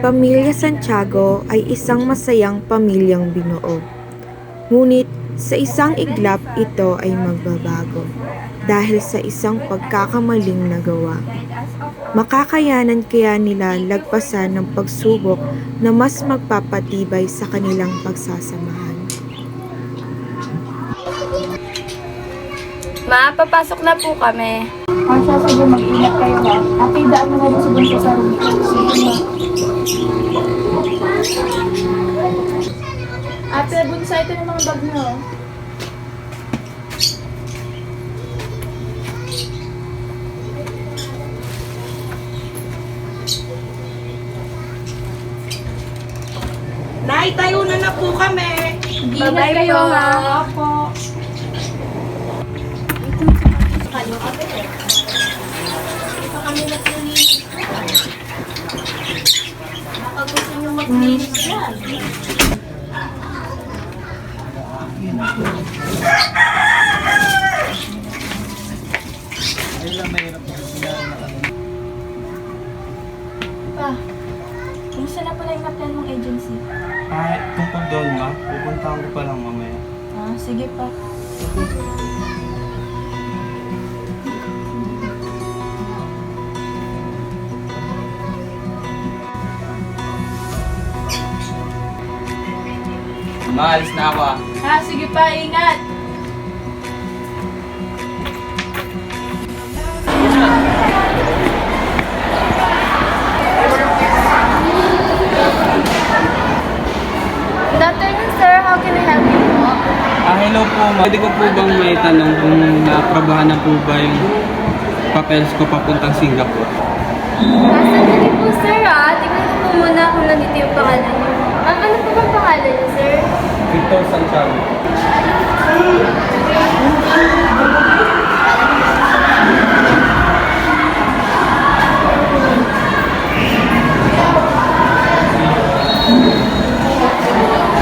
Pamilya Santiago ay isang masayang pamilyang binuo. Ngunit sa isang iglap ito ay magbabago dahil sa isang pagkakamaling nagawa. Makakayanan kaya nila lagpasan ng pagsubok na mas magpapatibay sa kanilang pagsasamahan. Ma, papasok na po kami. Siya, sige, mag-ingat kayo ha. Ate, daan mo na rin si Bunso sa room. Sige. Ate, Bunso, ito yung mga bag nyo. Nay, tayo na po kami. Ingat kayo ha. Opo. Baka gusto nyo mag-linis yan. Pa, kumusta na pala yung apply mong agency? Tungkol doon ma, pupuntahan ko pa lang mamaya. Sige pa. Maalis na ako ah. Sige pa, ingat. Good afternoon, sir. How can I help you po? Hello po ma. Pwede ko po bang may tanong kung naaprobahan na po ba yung papeles ko papuntang Singapore? Sandali po, sir, tignan ko po muna kung nandito yung pangalan niyo. Ano po bang pangalan niyo, sir? Victor Santiago.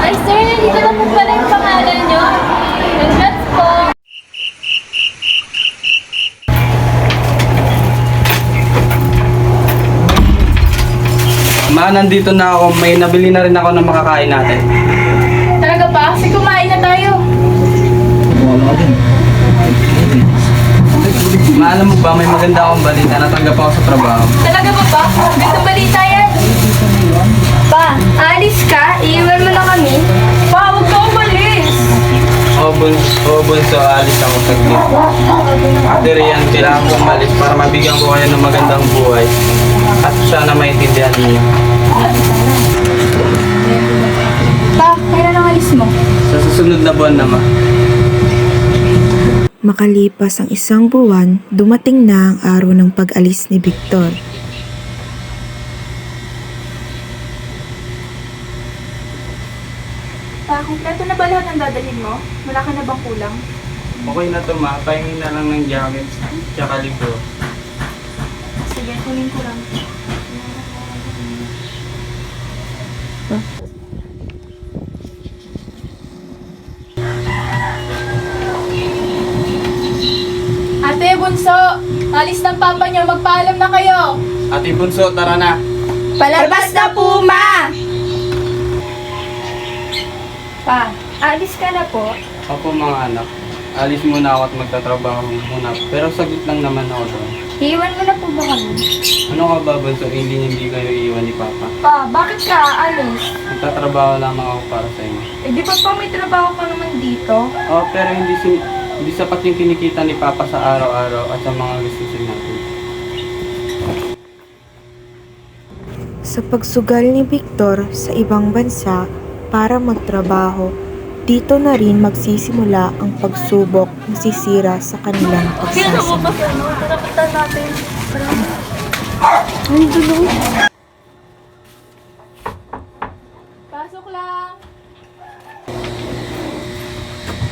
Ay, sir, nandito na po pala yung pangalan niyo. Congrats po. Ma, nandito na ako. May nabili na rin ako ng makakain natin. Talaga pa? Sige, kumain na tayo. Ma, alam mo ba, may maganda akong balita. Natanggap ako sa trabaho. Talaga ba pa? Gandang balita yan. Pa, alis ka? Iiwan mo na kami? Pa, huwag ka umalis. Bunso, alis ako saglit. Ate Rian, kailangan ko umalis para mabigyan ko kayo ng magandang buhay. At sana maintindihan niyo. Pa, kailan ang alis mo? Sa susunod na buwan na ma. Makalipas ang isang buwan, dumating na ang araw ng pag-alis ni Victor. Pa, kumpleto na ba lahat ng dadalhin mo? Wala ka na bang kulang? Okay na to ma, pahingin na lang ng jacket tsaka libro. Sige, kunin ko lang. Ate, Bunso! Alis ng papa niyo, magpaalam na kayo! Ate Bunso, tara na. Palabas na po, ma! Pa, alis ka na po. Opo mga anak, alis muna ako at magtatrabaho muna. Pero saglit lang naman ako doon. Iiwan mo na po ba kami? Ano ka ba Bunso, hindi kayo iiwan ni Papa? Pa, bakit ka aalis? Magtatrabaho lamang ako para sa inyo. Di ba pa may trabaho ka naman dito? Oh, pero hindi sapat yung kinikita ni Papa sa araw-araw at sa mga gustusin natin. Sa pagsugal ni Victor sa ibang bansa para magtrabaho, dito na rin magsisimula ang pagsubok na sisira sa kanilang pagsasama. Tarapitan natin. Pasok lang.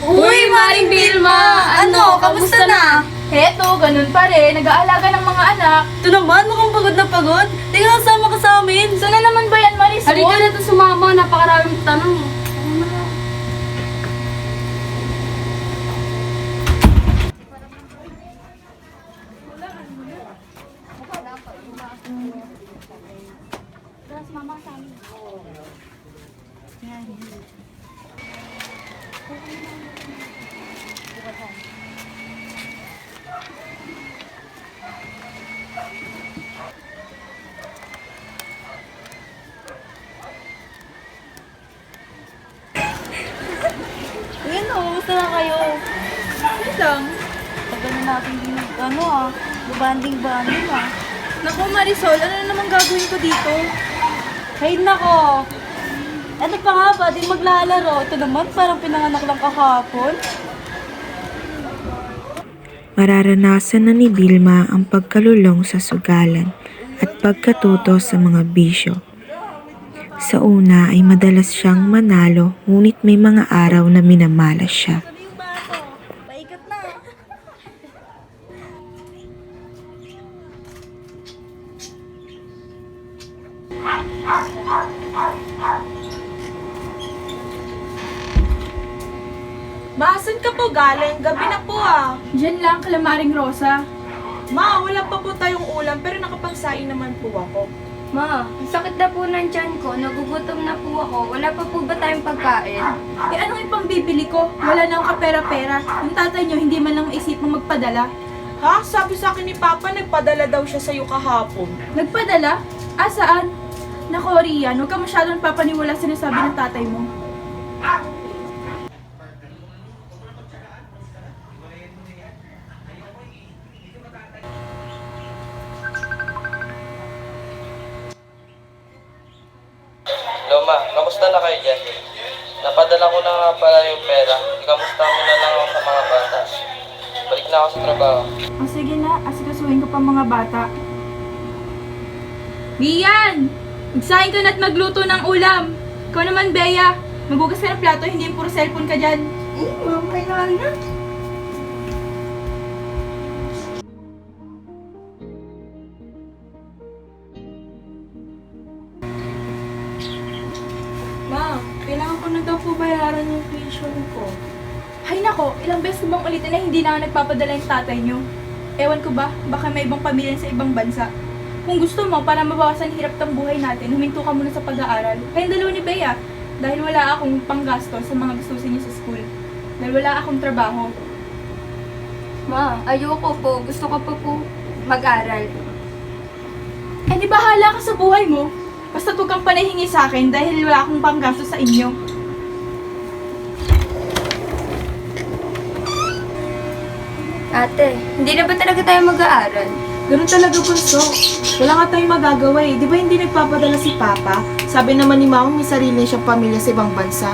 Uy, Maring Vilma! Ano, kamusta na? Heto, ganun pa rin. Nag-aalaga ng mga anak. Ito naman, mukhang pagod na pagod. Di ka kasama ka sa amin. Sana naman ba yan, Maris? Halika na to sumama, napakaraming tanong. Mama, Ayan o, kumusta na kayo? Ano lang? Tagal na natin din banding-banding Naku Marisol, ano na naman gagawin ko dito? Hay nako! Ano pa nga ba, di maglalaro. Ito naman, parang pinanganak lang kahapon. Mararanasan na ni Vilma ang pagkalulong sa sugalan at pagkatuto sa mga bisyo. Sa una ay madalas siyang manalo, ngunit may mga araw na minamalas siya. Sabi yung baso, paikat na. Maasan ka po galing? Gabi na po ah. Diyan lang, kalamaring Rosa. Ma, wala pa po tayong ulam pero nakapagsain naman po ako. Ma, ang sakit na po ng tiyan ko. Nagugutom na po ako. Wala pa po ba tayong pagkain? Eh anong ipambibili ko? Wala na akong kapera-pera. Yung tatay niyo hindi man lang maisipang magpadala. Ha? Sabi sa akin ni Papa, nagpadala daw siya sa'yo kahapon. Nagpadala? Ah, saan? Nako, Rian, huwag ka masyadong papaniwala sa sinasabi ng tatay mo. Loma, kamusta na kayo dyan? Napadala ko na nga pala yung pera. Ikamusta mo na lang ako sa mga bata. Balik na ako sa trabaho. O sige na, asikasuhin ko pa mga bata. Rian! Magsahin ka na at magluto ng ulam. Ikaw naman, Bea. Magugas ka ng plato, hindi yung puro cellphone ka dyan. Ma, kailangan ko na daw po bayaran yung tuition ko. Hay nako, ilang beses ko bang ulitin na hindi na ako nagpapadala yung tatay niyo? Ewan ko ba, baka may ibang pamilya sa ibang bansa. Kung gusto mo, para mabawasan ang hirap ng buhay natin, huminto ka muna sa pag-aaral. Kayong dalawa ni Bea, dahil wala akong panggasto sa mga gustusin niyo sa school. Dahil wala akong trabaho. Ma, ayoko po. Gusto ko pa po mag-aral. Eh di bahala ka sa buhay mo. Basta huwag kang panahingi sa akin dahil wala akong panggasto sa inyo. Ate, hindi na ba talaga tayo mag-aaral? Ganun talaga, bunso. Wala nga tayong magagawa eh. Di ba hindi nagpapadala si Papa? Sabi naman ni Mama, may sarili siyang pamilya sa ibang bansa.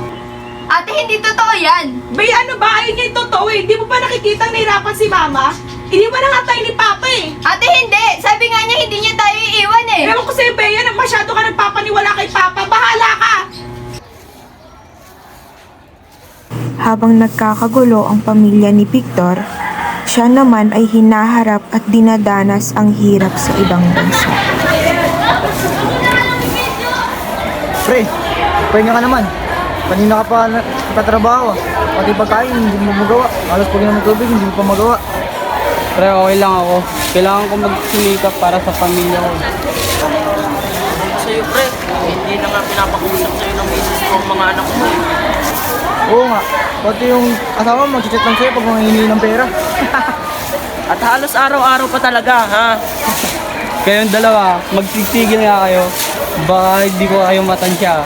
Ate, hindi totoo yan! Bay, ano ba? Ayun niya yung totoo eh. Di mo pa nakikita ang nahirapan si Mama? Iniwan na nga tayo ni Papa eh. Ate, hindi! Sabi nga niya, hindi niya tayo iiwan eh! Ewan ko sa'yo, Bea, masyado ka nagpapaniwala kay Papa. Bahala ka! Habang nagkakagulo ang pamilya ni Victor, siya naman ay hinaharap at dinadanas ang hirap sa ibang bansa. Pre, pahinga ka naman. Kanina ka pa nagtatrabaho. Pati pagkain, hindi mo magawa. Halos pag ng tubig, hindi mo pa magawa. Pre, okay lang ako. Kailangan ko magsumikap para sa pamilya ko. Sa'yo, pre. Hindi na nga pinapakusak sa'yo ng misis ko ang mga anak mo. Oo nga. Pati yung asawa mo, mag-chat lang sa'yo pag mangingi ng pera. At halos araw-araw pa talaga, ha? Kayong dalawa, magsisigil nga kayo. Baka hindi ko kayo matansya.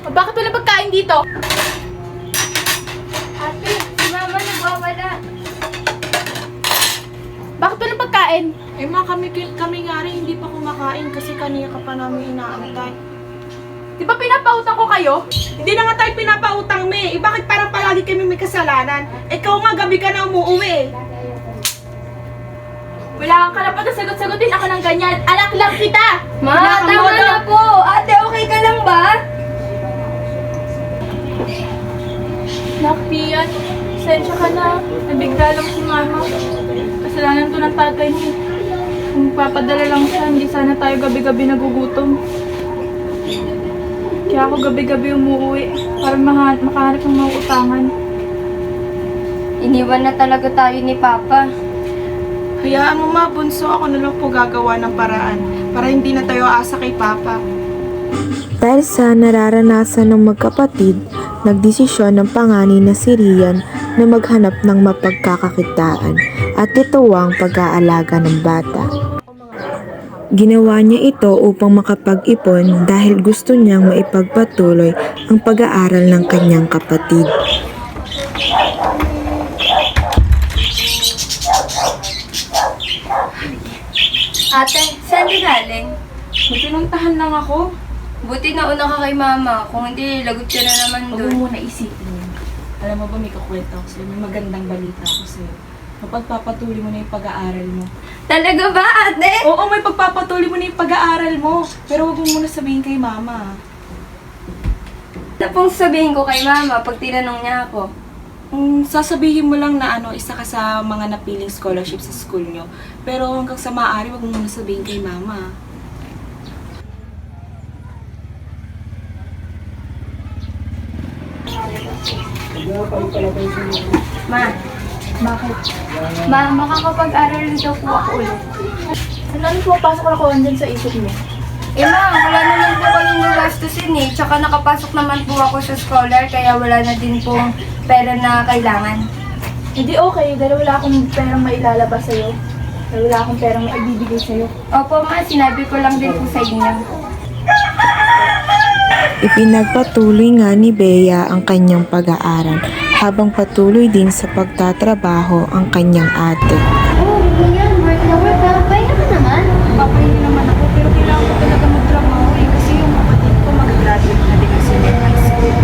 O bakit wala pagkain dito? Ate, si Mama nagwawala. Bakit wala pagkain? Eh ma, kami nga rin hindi pa kumakain kasi kanina ka pa namin inaantay. Di ba pinapautang ko kayo? Hindi na nga tayo pinapautang, Me. Eh bakit parang palagi kami may kasalanan? Ikaw nga gabi ka na umuwi. Wala kang karapat na sagot-sagutin ako ng ganyan. Anak lang kita! Ma, Wala kang tama modo. na po! Ate, okay ka lang ba? Nakpiyan, sensya ka na. Nabigla lang si Mama. Kasalanan to ng tatay niya. Kung papadala lang siya, hindi sana tayo gabi-gabi nagugutom. Kaya ako gabi-gabi umuwi para makahanap ng mga utangan. Iniwan na talaga tayo ni Papa. Hayaan mo ma, bunso, ako na lang po gagawa ng paraan para hindi na tayo aasa kay Papa. Dahil sa nararanasan ng magkapatid, nagdesisyon ng panganay na si Rian na maghanap ng mapagkakakitaan at ituwang pag-aalaga ng bata. Ginawa niya ito upang makapag-ipon dahil gusto niyang maipagpatuloy ang pag-aaral ng kanyang kapatid. Ate, saan ka galing? May pinuntahan lang ako. Buti nauna ka kay Mama. Kung hindi, lagot ka na naman Huwag doon. mo muna isipin yun. Alam mo ba, may kakwento ako sa'yo. May magandang balita ako sa'yo. Mapagpapatuloy mo na yung pag-aaral mo. Talaga ba, ate? Oo, may pagpapatuloy mo na yung pag-aaral mo. Pero huwag mo muna sabihin kay Mama. Ano pong sabihin ko kay Mama pag tinanong niya ako? Sasabihin mo lang na isa ka sa mga napiling scholarship sa school nyo. Pero hanggang sa maaari, huwag mo muna sabihin kay Mama. Ma, Bakit? makakapag-aral daw po ako ulit. Ano pumapasok na ko andyan sa isip mo? Eh ma, wala naman po kayong nagastusin eh. Tsaka nakapasok naman po ako sa scholar, kaya wala na din pong pera na kailangan. Hindi okay, dahil wala akong perang mailalabas sa'yo. Dahil wala akong perang maibibigay sa'yo. Opo ma, sinabi ko lang din po sa inyo. Ipinagpatuloy nga ni Bea ang kanyang pag-aaral habang patuloy din sa pagtatrabaho ang kanyang ate. Oh, yan, work na work ha. Pahinga ka naman. Papahingi naman ako, pero kailangan ko talaga magtrabaho kasi yung kapatid ko mag-graduate na din kasi ng high school.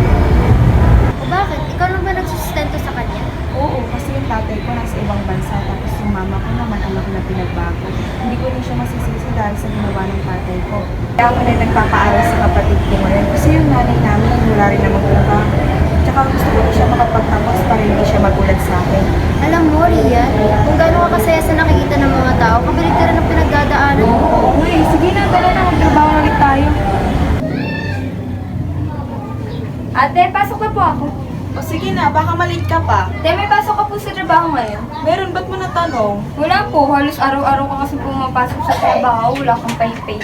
O bakit? Ikaw lang ba nagsusustento sa kanya? Oo, kasi yung tatay ko nasa ibang bansa, tapos yung mama ko naman anak na pinagbago. Hindi ko rin siya masisisi dahil sa ginawa ng tatay ko. Kaya ako na nagpapaaral sa kapatid ko ngayon kasi yung nanay namin wala rin namang trabaho. Tsaka gusto ko rin siya makapagtapos para hindi siya magulat sa akin. Alam mo, Rian, kung gaano ka kasaya sa nakikita ng mga tao, kapalit ka rin ang pinagdadaanan mo. Oo nga eh, sige na, tara na, magtrabaho ulit tayo. Ate, pasok na po ako. O sige na, baka malate ka pa. Te, may pasok ka po sa trabaho ngayon. Meron, ba't mo natanong? Wala po, halos araw-araw ka kasi pumapasok sa trabaho, wala kang pay-pay.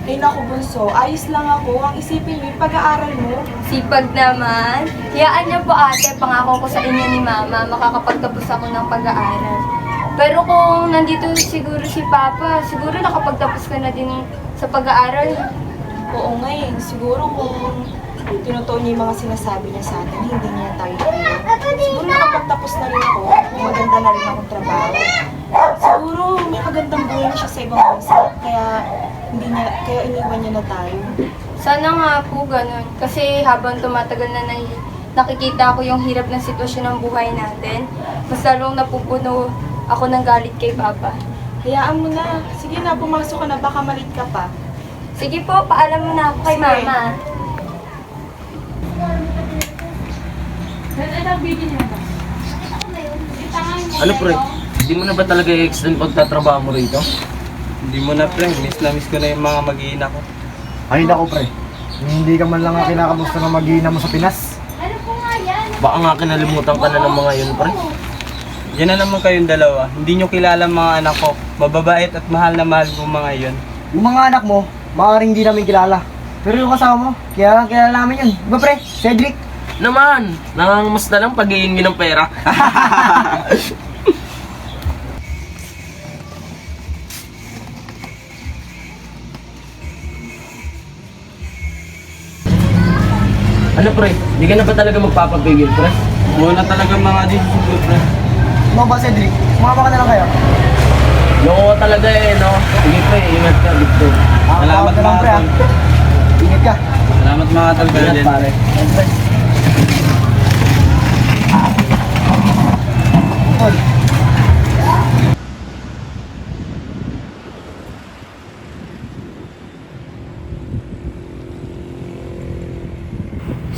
Ay naku bunso, ayos lang ako. Ang isipin mo yung pag-aaral mo. Sipag naman. Hiyaan niyo po ate, pangako ko sa inyo ni Mama, makakapagtapos ako ng pag-aaral. Pero kung nandito siguro si Papa, siguro nakapagtapos ka na din sa pag-aaral. Oo nga eh, siguro kung tinutuon niya yung mga sinasabi niya sa atin, hindi niya tayo iiwan. Siguro nakapagtapos na rin ako, maganda na rin akong trabaho. Siguro may magandang buhay na siya sa ibang bansa, kaya iniwan niya na tayo. Sana nga po ganun. Kasi habang tumatagal na nakikita ko yung hirap ng sitwasyon ng buhay natin, mas lalong napupuno ako ng galit kay Papa. Hayaan mo na. Sige na, pumasok ka na, baka malit ka pa. Sige po, paalam mo na ako kay Sige. Mama. Ano pre? Hindi mo na ba talaga i-extend pagtatrabaho mo rito? Hindi mo na pre, miss ko na yung mga mag-iina ko. Ay nako pre, hindi ka man lang kinakamusta ng mag-iina mo sa Pinas. Baka nga kinalimutan ka na ng mga yun pre. Yan na naman kayong dalawa. Hindi nyo kilala ang mga anak ko. Mababait at mahal na mahal ko mga yun. Yung mga anak mo, maaaring hindi namin kilala. Pero yung kasama mo, kilala namin yun. Diba pre? Cedric? Naman! Nangangamusta lang pag-iingi ng pera. Ano pre? Hindi ka na ba talaga magpapapigil pre? Buo na talaga mga decision pre. Ano ba Cedric? Sumama ka na lang kaya? Loko ka talaga eh, no? Sige pre, ingat ka dito. Salamat ka lang, mga pre, ah. tol. Ingat ka. Salamat mga tol. Ingat pare. Tol.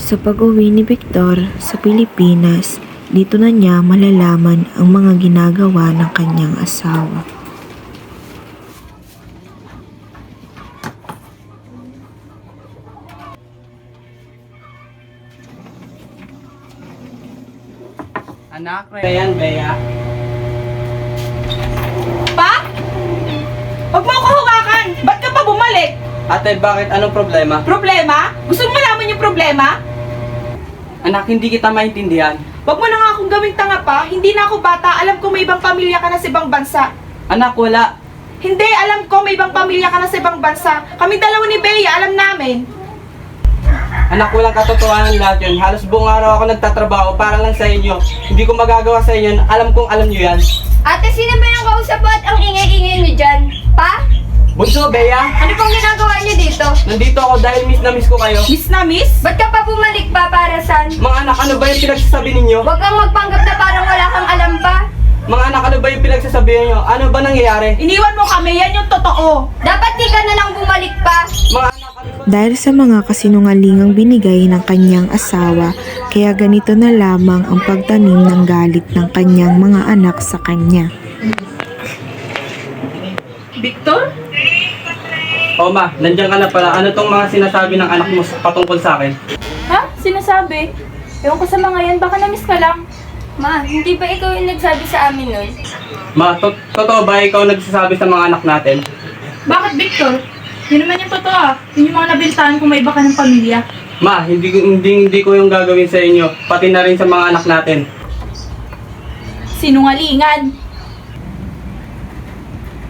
Sa pag-uwi ni Victor sa Pilipinas, dito na niya malalaman ang mga ginagawa ng kanyang asawa. Anak, Anak, Ryan, Bea. Pa? Huwag mo ako hawakan! Ba't ka pa bumalik? Ate, bakit? Anong problema? Problema? Gusto mo malaman yung problema? Anak, hindi kita maintindihan. Huwag mo na nga akong gawing tanga pa. Hindi na ako bata. Alam ko may ibang pamilya ka na sa ibang bansa. Anak, wala. Hindi, alam ko may ibang pamilya ka na sa ibang bansa. Kami dalawa ni Bea, alam namin. Anak, walang katotohanan lahat yun. Halos buong araw ako nagtatrabaho para lang sa inyo. Hindi ko magagawa sa inyo. Alam kong alam nyo yan. Ate, sino ba yung kausap mo at ang ingay-ingay niyo dyan? Pa? Bunso, Bea, Ano pong ginagawa niyo dito? nandito ako dahil miss na miss ko kayo. Miss na miss? Ba't ka pa bumalik pa para saan? Mga anak, ano ba yung pinagsasabi ninyo? Huwag kang magpanggap na parang wala kang alam pa. Mga anak, ano ba yung pinagsasabihan nyo? Ano ba nangyayari? Iniwan mo kami, yan yung totoo. Dapat di ka na lang bumalik pa. Mga anak, ano ba? Dahil sa mga kasinungalingang binigay ng kanyang asawa, kaya ganito na lamang ang pagtanim ng galit ng kanyang mga anak sa kanya. Victor? Oh ma, nandiyan ka na pala. Ano tong mga sinasabi ng anak mo patungkol sa akin? Ha? Sinasabi? Ewan ko sa mga yan, baka na-miss ka lang. Ma, hindi ba ikaw yung nagsabi sa amin nun? Ma, totoo ba ikaw nagsasabi sa mga anak natin? Bakit, Victor? Yun naman yung totoo ah. Yun yung mga nabiltaan kung may iba ka ng pamilya. Ma, hindi ko yung gagawin sa inyo, pati na rin sa mga anak natin. Sinungalingan.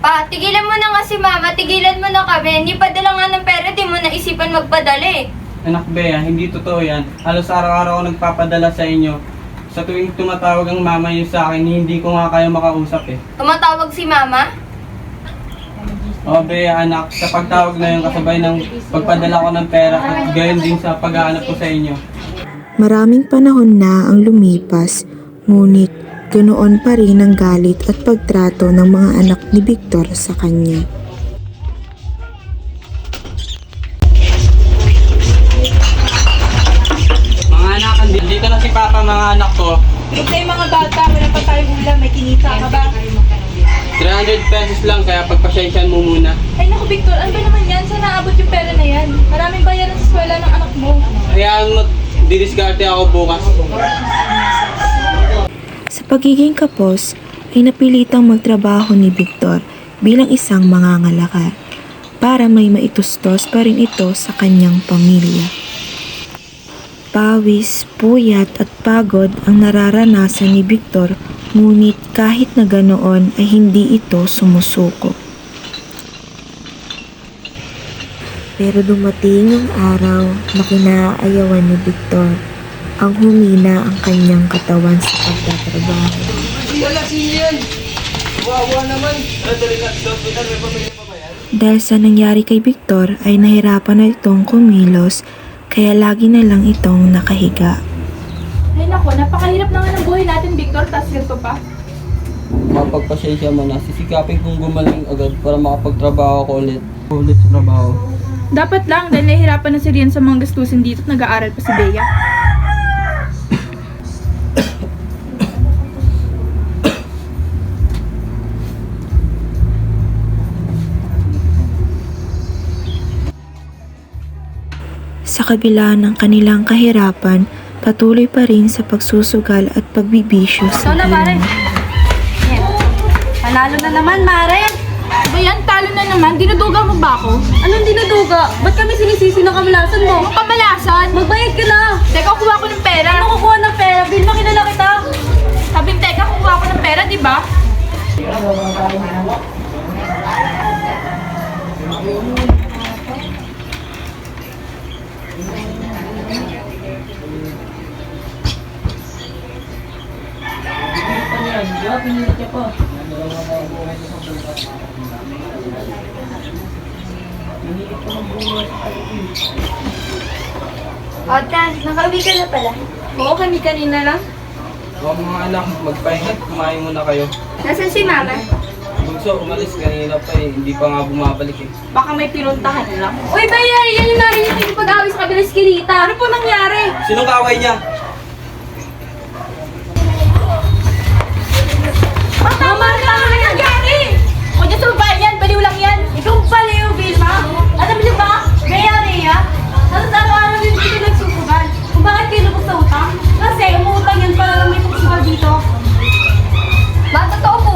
Pa, tigilan mo na nga si Mama, tigilan mo na kami. Hindi padala nga ng pera, di mo naisipan magpadala eh. Anak Bea, hindi totoo yan. Halos araw-araw ako nagpapadala sa inyo. Sa tuwing tumatawag ang mama niyo sa akin, hindi ko nga kayo makausap eh. Tumatawag si Mama? Oh Bea, anak, sa pagtawag na yun kasabay ng pagpadala ko ng pera at gayon din sa pag-aanap ko sa inyo. Maraming panahon na ang lumipas, ngunit ganoon pa rin ang galit at pagtrato ng mga anak ni Victor sa kanya. Mga anak, dito na si Papa, mga anak ko. Huwag kayo mga bata, wala pa tayong ulam, may kinita ka ba? 300 pesos lang, kaya pagpasyensyan mo muna. Ay naku Victor, ano ba naman yan? Saan naabot yung pera na yan? Maraming bayaran sa eskwela ng anak mo. Hayaan mo, didiskarte ako bukas. Sa pagiging kapos, ay napilitang magtrabaho ni Victor bilang isang mangangalakal para may maitustos pa rin ito sa kanyang pamilya. Pawis, puyat at pagod ang nararanasan ni Victor, ngunit kahit na ganoon ay hindi ito sumusuko. Pero dumating ang araw na kinaayawan ni Victor. Ang humina ang kanyang katawan sa pagtatrabaho. Dahil sa nangyari kay Victor ay nahirapan na itong kumilos, kaya lagi na lang itong nakahiga. Ay naku, napakahirap na nga ng buhay natin Victor, tas ganito pa. Mapagpasyensya mo na, sisikapin kong gumaling agad para makapagtrabaho ko ulit sa trabaho. Dapat lang dahil nahihirapan na si Rian sa mga gastusin dito at nag-aaral pa si Bea. Sa kabila ng kanilang kahirapan, patuloy pa rin sa pagsusugal at pagbibisyo sa Ikaw na, Mare. Gino. Panalo na naman, Mare. Ba yan, talo na naman. Dinuduga mo ba ako? Anong dinuduga? Ba't kami sinisisi ng kamalasan mo? Ang kamalasan! Magbayad ka na! Teka, kuha ko ng pera. Ano kukuha ng pera? Bill, makilala kita! Sabing teka, kuha ko ng pera, di ba? Otan, nakauwi ka na pala. Oo, kami kanina lang. Huwag mga anak, magpahinga, kumain muna kayo. Nasaan si Mama? Bunso, umalis kanina pa eh, hindi pa nga bumabalik eh. Baka may pinuntahan lang. Uy, Bayer! Yan yung narinig niyo yung pag-away sa kabilang skilita. Ano po nangyari? Sinong kaaway niya? Tama na nangyari! Huwag niyo survive yan, baliw lang yan. Ikaw baliw, Vilma! Alam niyo ba? Rhea, halos araw-araw din dito nagsusugal. Kung bakit kayo lubog sa utang? Kasi umuutang yan para lang may pagsugal dito.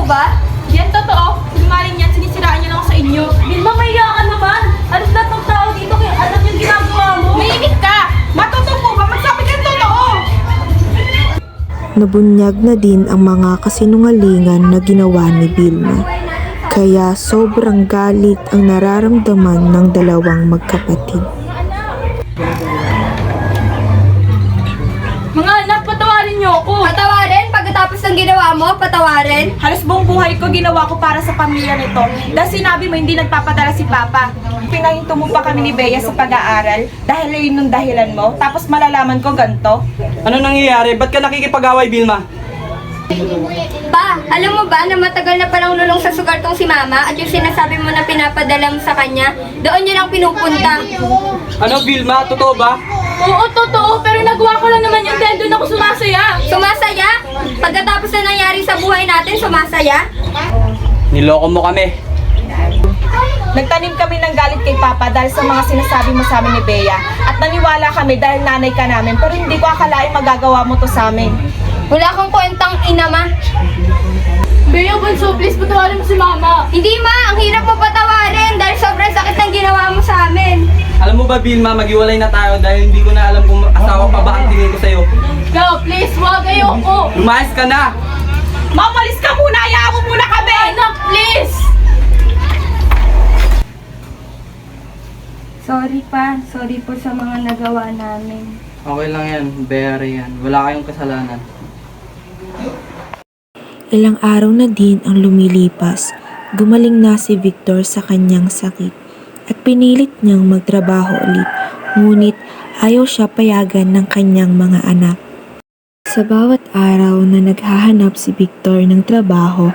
ba? Yan totoo. Sinungaling yan, sinisiraan niya lang ako sa inyo. Vilma, mahiya ka naman. Alas lahat ng tao dito kaya alam yung ginagawa mo. Mainit ka! Matutupo ba? Magsabi ka ng totoo! Nabunyag na din ang mga kasinungalingan na ginawa ni Vilma. Kaya sobrang galit ang nararamdaman ng dalawang magkapatid. Mga anak, patawarin niyo ako! Patawarin? Pagkatapos ng ginawa mo, patawarin? Halos buong buhay ko ginawa ko para sa pamilya nito. Dahil sinabi mo hindi nagpapadala si Papa. Pinahinto mo pa kami ni Bea sa pag-aaral dahil yun yung dahilan mo. Tapos malalaman ko ganito. Ano nangyayari? Ba't ka nakikipag-away, Vilma? Pa, alam mo ba na matagal na palang lulong sa sugar tong si Mama at yung sinasabi mo na pinapadala mo sa kanya, doon niya lang pinupunta. Ano, Vilma? Totoo ba? Oo, totoo, pero nagawa ko lang naman yung dahil doon ako sumasaya. Sumasaya? Pagkatapos na nangyari sa buhay natin, sumasaya? Niloko mo kami. Nagtanim kami ng galit kay Papa dahil sa mga sinasabi mo sa amin ni Bea. At naniwala kami dahil nanay ka namin. Pero hindi ko akalain magagawa mo to sa amin. Wala kang kwentang ina, Ma. Bea, Bunso, please patawarin mo si Mama. Hindi, Ma. Ang hirap mo patawarin dahil sobrang sakit ng ginawa mo sa amin. Alam mo ba, Vilma, maghiwalay na tayo dahil hindi ko na alam kung asawa pa ba ang tingin ko sa'yo. Go, please, wag ayoko. Lumayas ka na! Mamalis ka muna! Hayaan mo muna kami! Anak, please! Sorry, Pa. Sorry po sa mga nagawa namin. Okay lang yan, Bea yan. Wala kayong kasalanan. Ilang araw na din ang lumilipas, gumaling na si Victor sa kanyang sakit at pinilit niyang magtrabaho ulit, ngunit ayaw siya payagan ng kanyang mga anak. Sa bawat araw na naghahanap si Victor ng trabaho,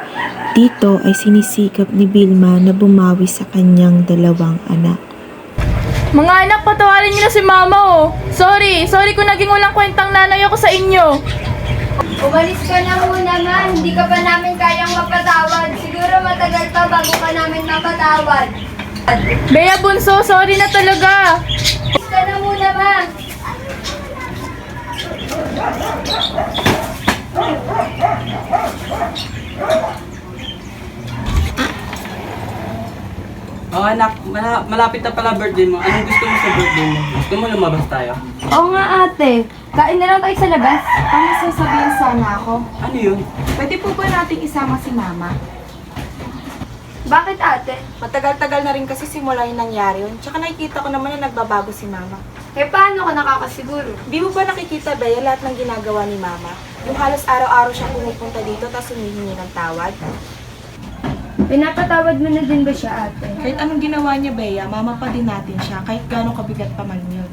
dito ay sinisikap ni Vilma na bumawi sa kanyang dalawang anak. Mga anak, patawarin niyo na si Mama, oh. Sorry kung naging walang kwentang nanay ako sa inyo. Umalis ka na muna, Ma. Hindi ka pa namin kayang mapatawad. Siguro matagal pa bago ka namin mapatawad. Bea, Bunso, sorry na talaga. Umalis ka na muna, Ma. Oh anak, malapit na pala birthday mo. Anong gusto mo sa birthday mo? Gusto mo lumabas tayo? Oo nga, ate. Kain na lang tayo sa labas. Ano sasabihin sana ako? Ano yun? Pwede po ba nating isama si Mama? Bakit, ate? Matagal-tagal na rin kasi simula yung nangyari yun. Tsaka nakikita ko naman na nagbabago si Mama. Eh, paano ka nakakasiguro? Di mo ba nakikita, Bea, lahat ng ginagawa ni Mama? Yung halos araw-araw siyang pumupunta dito tapos humihingi ng tawad? Pinapatawad mo na din ba siya, ate? Kahit anong ginawa niya, Bea, mama pa din natin siya, kahit gano'ng kabigat pa man yun.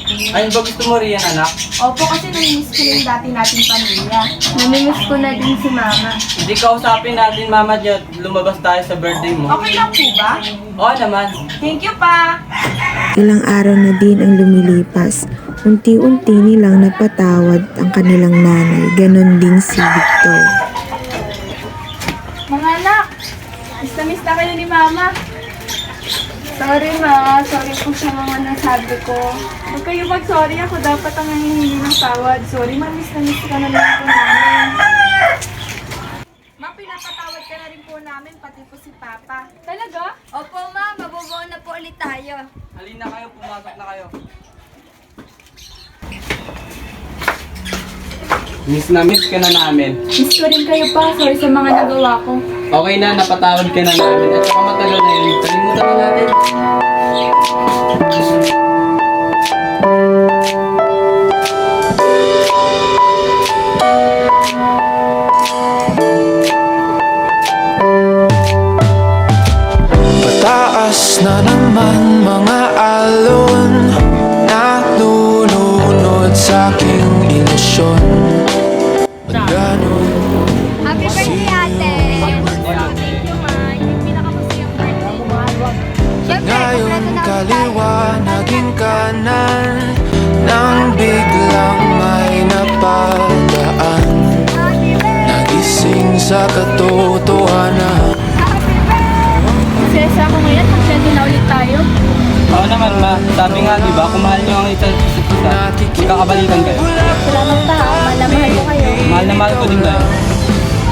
Ayun ba gusto mo riyan, anak? Opo, kasi namimiss ko yung dati nating pamilya. Namimiss ko na din si Mama. Hindi kausapin natin, Mama Jet. Lumabas tayo sa birthday mo. Okay lang po ba? Oo naman. Thank you, Pa! Ilang araw na din ang lumilipas. Unti-unti nilang napatawad ang kanilang nanay, ganon din si Victor. Mga anak, miss na kayo ni Mama. Sorry, Ma. Sorry po sa mga nasabi ko. Huwag kayo mag-sorry, ako dapat ang nangihingi ng tawad. Sorry, miss ka na lang po namin. Ma, pinapatawad ka na rin po namin, pati po si Papa. Talaga? Opo, Ma. Mabubuo na po ulit tayo. Halina kayo, pumasok na kayo. Miss ka na namin. Miss ko rin kayo pa. Sorry sa mga nagawa ko. Okay na, napatawad ka na namin. At saka matagal na yun. Kalimutan na natin. Pataas na naman mga alon Nalulunod sa aking ilusyon Ganon Happy birthday, ate! Thank you, Ma. Yung pinakamasayang birthday mo. Siyempre, Ngayon kompleto na kaliwa naging kanan Nang biglang may napadaan Nagising sa katotohanan Sesa ako ngayon, mag-sento na ulit tayo. Oo naman, Ma. Sabi nga, di ba, kung mahal niyo ang isa't isa, magkakabalikan kayo. Salamat pa. Mahal na mahal ko kayo. Mahal na mahal ko din kayo.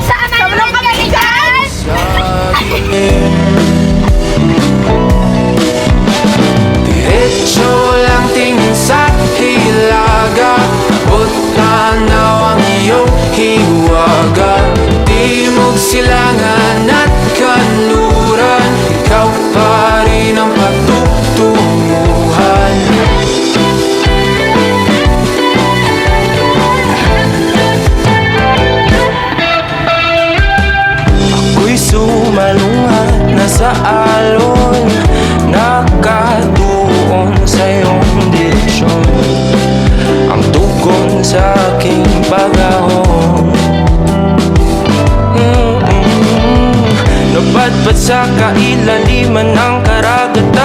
Sama naman kayo! alon, nakatuon sa iyong direksyon. Ang tugon sa aking pag-ahon, napadpad sa kailaliman ng karagatan.